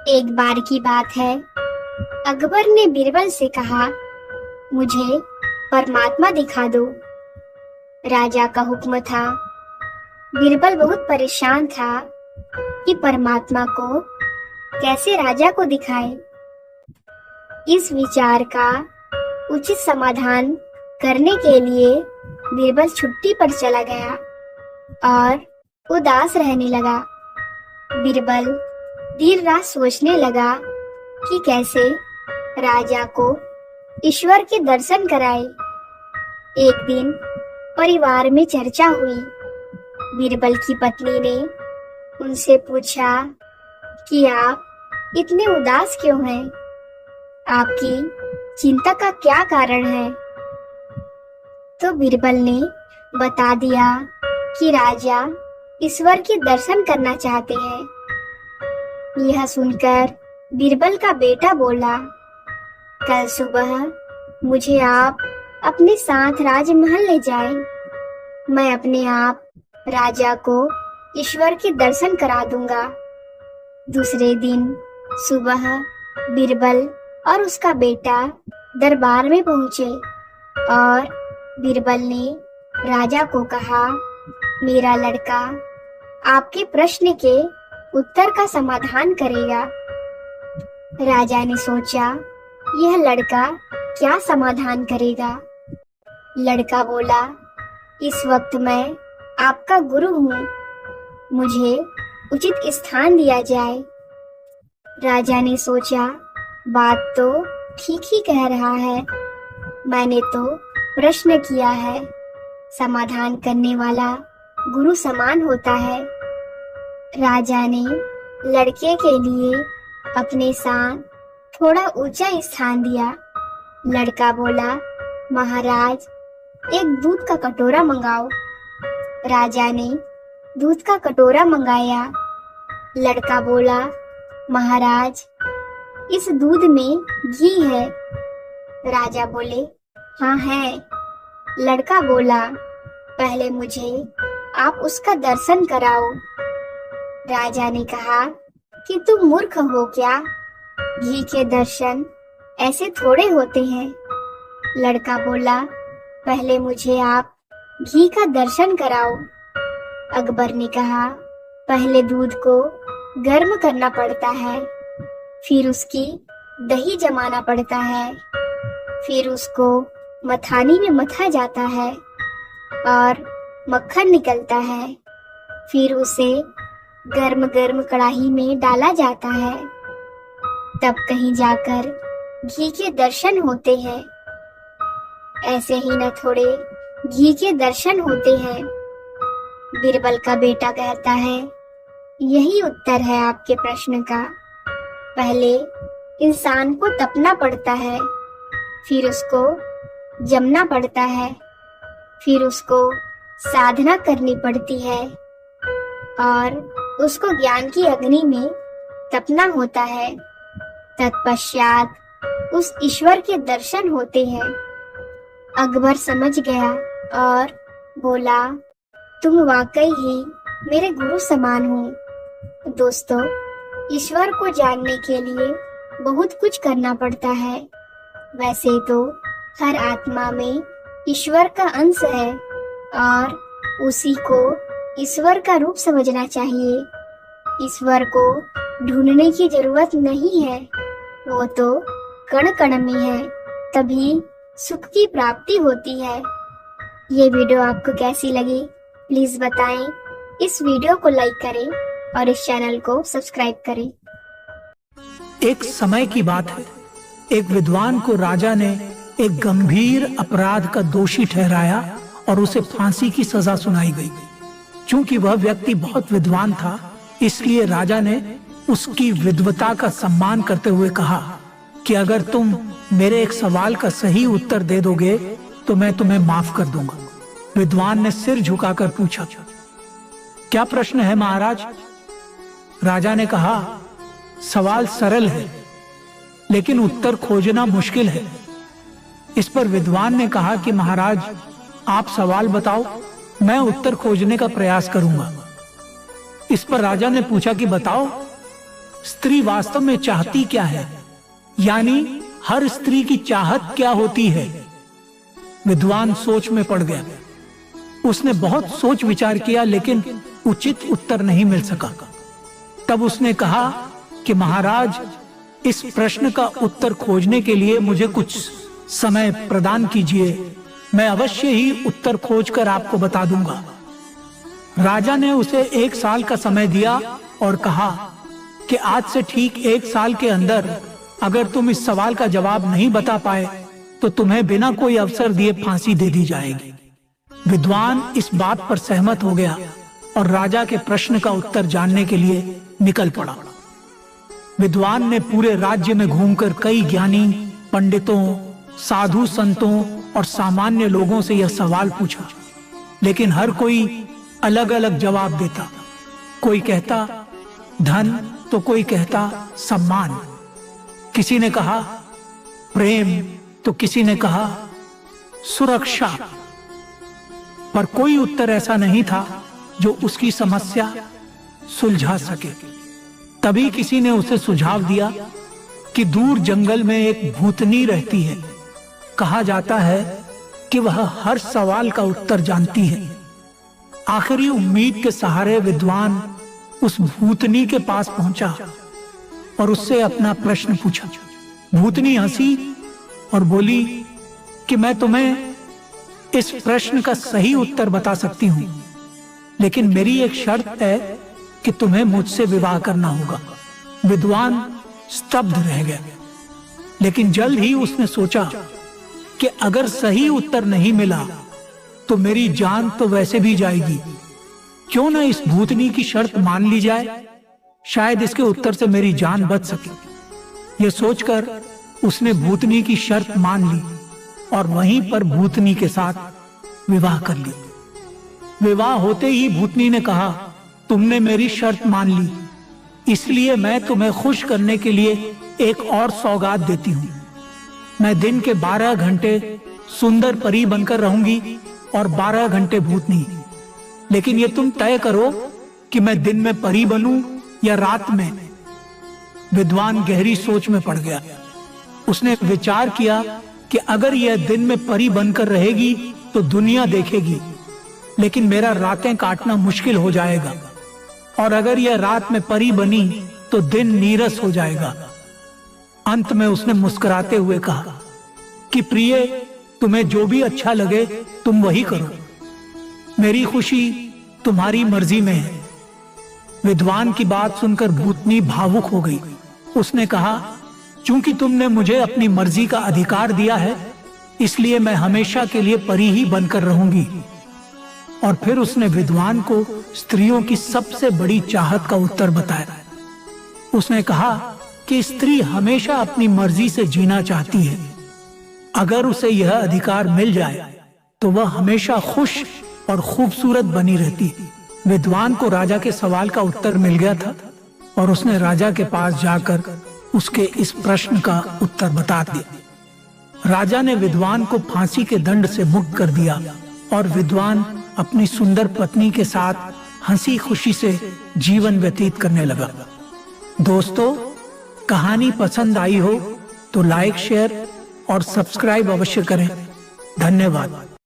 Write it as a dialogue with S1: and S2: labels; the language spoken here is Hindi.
S1: एक बार की बात है, अकबर ने बीरबल से कहा, मुझे परमात्मा दिखा दो। राजा का हुक्म था। बीरबल बहुत परेशान था कि परमात्मा को कैसे राजा को दिखाए। इस विचार का उचित समाधान करने के लिए बीरबल छुट्टी पर चला गया और उदास रहने लगा। बीरबल देर रात सोचने लगा कि कैसे राजा को ईश्वर के दर्शन कराए। एक दिन परिवार में चर्चा हुई। बीरबल की पत्नी ने उनसे पूछा कि आप इतने उदास क्यों हैं? आपकी चिंता का क्या कारण है? तो बीरबल ने बता दिया कि राजा ईश्वर के दर्शन करना चाहते हैं। यह सुनकर बीरबल का बेटा बोला, कल सुबह मुझे आप अपने साथ राजमहल ले जाएं। मैं अपने आप राजा को ईश्वर के दर्शन करा दूंगा। दूसरे दिन सुबह बीरबल और उसका बेटा दरबार में पहुंचे और बीरबल ने राजा को कहा, मेरा लड़का आपके प्रश्न के उत्तर का समाधान करेगा। राजा ने सोचा, यह लड़का क्या समाधान करेगा? लड़का बोला, इस वक्त मैं आपका गुरु हूँ, मुझे उचित स्थान दिया जाए। राजा ने सोचा, बात तो ठीक ही कह रहा है, मैंने तो प्रश्न किया है, समाधान करने वाला गुरु समान होता है। राजा ने लड़के के लिए अपने साथ थोड़ा ऊंचा स्थान दिया। लड़का बोला, महाराज एक दूध का कटोरा मंगाओ। राजा ने दूध का कटोरा मंगाया। लड़का बोला, महाराज इस दूध में घी है। राजा बोले, हाँ है। लड़का बोला, पहले मुझे आप उसका दर्शन कराओ। राजा ने कहा कि तुम मूर्ख हो क्या? घी के दर्शन ऐसे थोड़े होते हैं। लड़का बोला, पहले मुझे आप घी का दर्शन कराओ। अकबर ने कहा, पहले दूध को गर्म करना पड़ता है, फिर उसकी दही जमाना पड़ता है, फिर उसको मथानी में मथा जाता है और मक्खन निकलता है, फिर उसे गर्म गर्म कढ़ाई में डाला जाता है, तब कहीं जाकर घी के दर्शन होते हैं। ऐसे ही न थोड़े घी के दर्शन होते हैं। बीरबल का बेटा कहता है, यही उत्तर है आपके प्रश्न का। पहले इंसान को तपना पड़ता है, फिर उसको जमना पड़ता है, फिर उसको साधना करनी पड़ती है और उसको ज्ञान की अग्नि में तपना होता है। तत्पश्चात उस ईश्वर के दर्शन होते हैं। अकबर समझ गया और बोला, तुम वाकई ही मेरे गुरु समान हो। दोस्तों, ईश्वर को जानने के लिए बहुत कुछ करना पड़ता है। वैसे तो हर आत्मा में ईश्वर का अंश है और उसी को ईश्वर का रूप समझना चाहिए। ईश्वर को ढूंढने की जरूरत नहीं है, वो तो कण कण में है, तभी सुख की प्राप्ति होती है। ये वीडियो आपको कैसी लगी प्लीज बताएं। इस वीडियो को लाइक करें और इस चैनल को सब्सक्राइब करें।
S2: एक समय की बात है, एक विद्वान को राजा ने एक गंभीर अपराध का दोषी ठहराया और उसे फांसी की सजा सुनाई गई। चूंकि वह व्यक्ति बहुत विद्वान था, इसलिए राजा ने उसकी विद्वता का सम्मान करते हुए कहा कि अगर तुम मेरे एक सवाल का सही उत्तर दे दोगे तो मैं तुम्हें माफ कर दूंगा। विद्वान ने सिर झुकाकर पूछा, क्या प्रश्न है महाराज? राजा ने कहा, सवाल सरल है लेकिन उत्तर खोजना मुश्किल है। इस पर विद्वान ने कहा कि महाराज आप सवाल बताओ, मैं उत्तर खोजने का प्रयास करूंगा। इस पर राजा ने पूछा कि बताओ। स्त्री वास्तव में चाहती क्या है, यानी हर स्त्री की चाहत क्या होती है। विद्वान सोच में पड़ गया। उसने बहुत सोच विचार किया, लेकिन उचित उत्तर नहीं मिल सका। तब उसने कहा कि महाराज, इस प्रश्न का उत्तर खोजने के लिए मुझे कुछ समय प्रदान कीजिए। मैं अवश्य ही उत्तर खोजकर आपको बता दूंगा। राजा ने उसे 1 साल का समय दिया और कहा कि आज से ठीक 1 साल के अंदर अगर तुम इस सवाल का जवाब नहीं बता पाए तो तुम्हें बिना कोई अवसर दिए फांसी दे दी जाएगी। विद्वान इस बात पर सहमत हो गया और राजा के प्रश्न का उत्तर जानने के लिए निकल पड़ा। विद्वान ने पूरे राज्य में घूमकर कई ज्ञानी, पंडितों, साधु संतों और सामान्य लोगों से यह सवाल पूछा, लेकिन हर कोई अलग अलग जवाब देता। कोई कहता धन तो कोई कहता सम्मान, किसी ने कहा प्रेम तो किसी ने कहा सुरक्षा, पर कोई उत्तर ऐसा नहीं था जो उसकी समस्या सुलझा सके। तभी किसी ने उसे सुझाव दिया कि दूर जंगल में एक भूतनी रहती है। कहा जाता है कि वह हर सवाल का उत्तर जानती है। आखिरी उम्मीद के सहारे विद्वान उस भूतनी के पास पहुंचा और उससे अपना प्रश्न पूछा। भूतनी हंसी और बोली कि मैं तुम्हें इस प्रश्न का सही उत्तर बता सकती हूं, लेकिन मेरी एक शर्त है कि तुम्हें मुझसे विवाह करना होगा। विद्वान स्तब्ध रह गया, लेकिन जल्द ही उसने सोचा कि अगर सही उत्तर नहीं मिला तो मेरी जान तो वैसे भी जाएगी। क्यों ना इस भूतनी की शर्त मान ली जाए, शायद इसके उत्तर से मेरी जान बच सके। यह सोचकर उसने भूतनी की शर्त मान ली और वहीं पर भूतनी के साथ विवाह कर ली। विवाह होते ही भूतनी ने कहा, तुमने मेरी शर्त मान ली, इसलिए मैं तुम्हें खुश करने के लिए एक और सौगात देती हूँ। मैं दिन के 12 घंटे सुंदर परी बनकर रहूंगी और 12 घंटे भूतनी। लेकिन ये तुम तय करो कि मैं दिन में परी बनूं या रात में। विद्वान गहरी सोच में पड़ गया। उसने विचार किया कि अगर यह दिन में परी बनकर रहेगी तो दुनिया देखेगी, लेकिन मेरा रातें काटना मुश्किल हो जाएगा, और अगर यह रात में परी बनी तो दिन नीरस हो जाएगा। अंत में उसने मुस्कुराते हुए कहा कि प्रिय, तुम्हें जो भी अच्छा लगे तुम वही करो, मेरी खुशी तुम्हारी मर्जी में है। विद्वान की बात सुनकर भूतनी भावुक हो गई। उसने कहा, चूंकि तुमने मुझे अपनी मर्जी का अधिकार दिया है, इसलिए मैं हमेशा के लिए परी ही बनकर रहूंगी। और फिर उसने विद्वान को स्त्रियों की सबसे बड़ी चाहत का उत्तर बताया। उसने कहा कि स्त्री हमेशा अपनी मर्जी से जीना चाहती है। अगर उसे यह अधिकार मिल जाए तो वह हमेशा खुश और खूबसूरत बनी रहती। विद्वान को राजा के सवाल का उत्तर मिल गया था और उसने राजा के पास जाकर उसके इस प्रश्न का उत्तर बता दिया। राजा ने विद्वान को फांसी के दंड से मुक्त कर दिया और विद्वान अपनी सुंदर पत्नी के साथ हंसी खुशी से जीवन व्यतीत करने लगा। दोस्तों, कहानी पसंद आई हो तो लाइक, शेयर और सब्सक्राइब अवश्य करें। धन्यवाद।